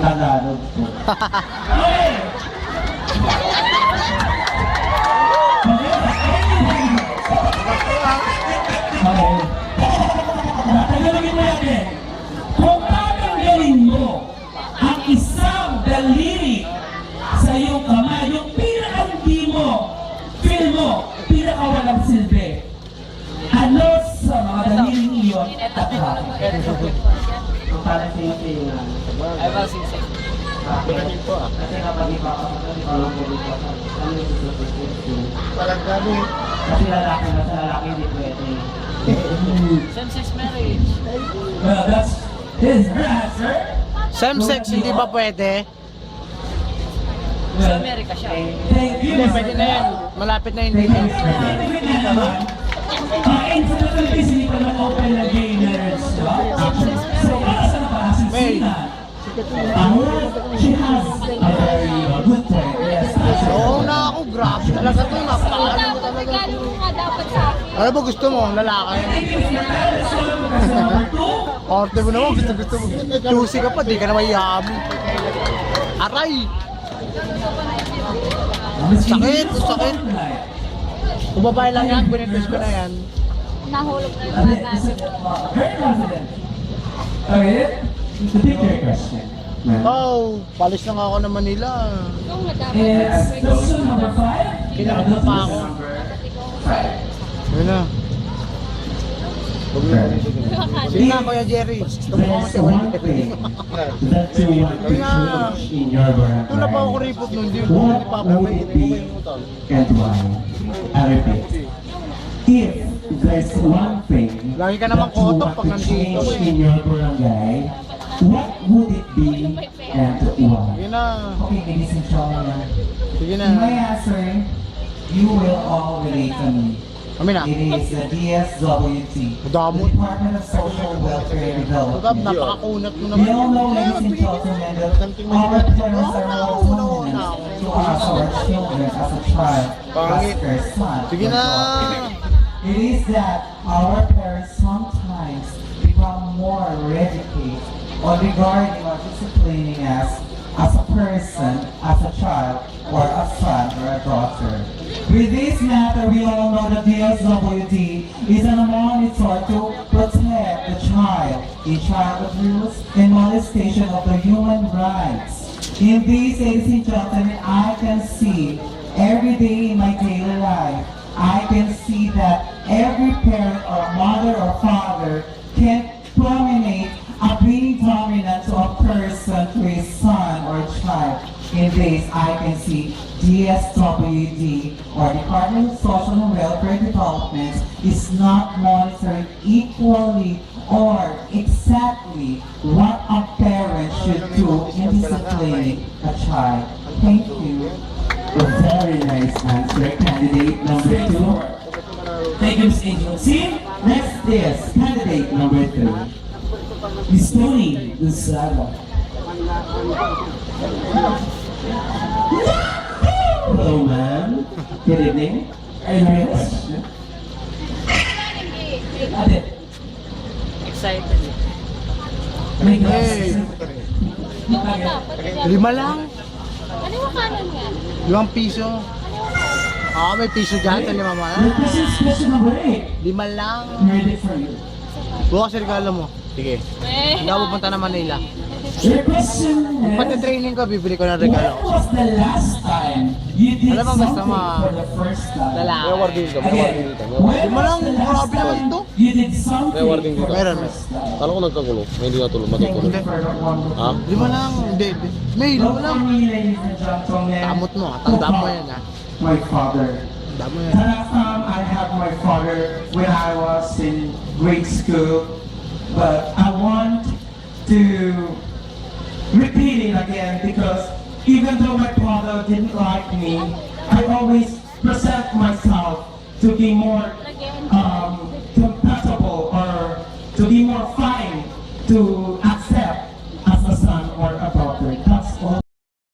Tagalog po. Okay! Okay. Tagalogin mo yan eh. Kung tatanggalin mo ang isang daliri sa iyong kamay, yung pinaka-hindi mo, feel mo, pinaka-walang silbi. Ano sa mga daliring iyon at bakit? Para sa iyo Ay, ba, sisig. kasi kapag iba ka sa ano yung susunod? Parang gano'n. Kasi lalaki na sa lalaki hindi pwede. Same-sex marriage. Well, that's his answer. Same-sex, hindi ba pwede? Sa Amerika siya. Thank you. Hindi, pwede na yan. Malapit na hindi. Scientific na naman. Sa Philippines, hindi pa lang open na gay marriage. So, para sa napakasisinan, she has a very good point. Yes, Oo na ako, grabe talaga ito. Napakalaman mo talaga. Regalo mo nga dapat sa akin. Ano ba gusto mo? Lalaki? Arte mo naman, gusto mo. Juicy ka pa, di ka na mayayamin. Aray! Sakit, sakit. Kung babae lang yan, binipis ko na yan. Nahulog na yung mga gamit. Very confident. Okay, to pick your question. Oh, palis na nga ako ng Manila. Yung nga dapat. It's question number 5. Kailangan mo pa ako. Yun na. Sige na, Kuya Jerry. Gusto mo There's one thing that you want to change in your brand. Ito na pa ako kuripot nun. Hindi What pa would it be and why? I repeat. If there's one thing Lagi ka naman that you kotok want pag to nandito change eh. in your barangay, what would it be and why? Sige na. Okay, ladies and gentlemen, Sige na. in my answer, you will all relate to me. Kami na. It is the DSWT, the Damot. Department of Social Welfare and Ito, Development. napakakunat mo We naman. all know, ladies and gentlemen, that our parents are more dominant to us, our children, as a child, as their son. Sige na. It is that our parents sometimes become more educated or regarding or disciplining us as a person, as a child, or a son or a daughter. With this matter, we all know that DSWD is an monitor to protect the child in child abuse and molestation of the human rights. In these, ladies and gentlemen, I can see every day in my daily life, I can see that every parent or mother or father can dominate a being dominant to a person, to a son or a child. In this, I can see DSWD or Department of Social and Welfare Development is not monitoring equally or exactly what a parent should do in disciplining a child. Thank you. A very nice answer, candidate number 2. Thank you, Ms. Angel. See, next is candidate number 3. Miss Tony Luzada. Hello, ma'am. Good evening. Are you ready? Ate, Excited. may Hey. glasses. Yung nga dapat. 5 lang. Ano yung kanan nga? 5 piso. Ah, may piso dyan sa 5 Your mga. question is question number 8. 5 lang. I'm ready for you. Bukas regalo mo. Sige. Hindi ako pupunta na Manila. Your question Pati is, training ko, bibili ko ng when regalo. was the last time you did Alam mo, basta something mga for the first time? lalaki. Again, when Di mo lang, was the last grabe naman time to. you did something for the Meron. first time? Kala ko nagkagulo, hindi natulog, matutulog. Hindi. Ha? 5 lang. Hindi. May 5 Look lang. for me, ladies and gentlemen. Tamot mo, tandaan mo yan, ha? My father. Tandaan mo yan. The last time I had my father when I was in grade school, but I want to repeat it again because even though my father didn't like me, I always present myself to be more compatible or to be more fine to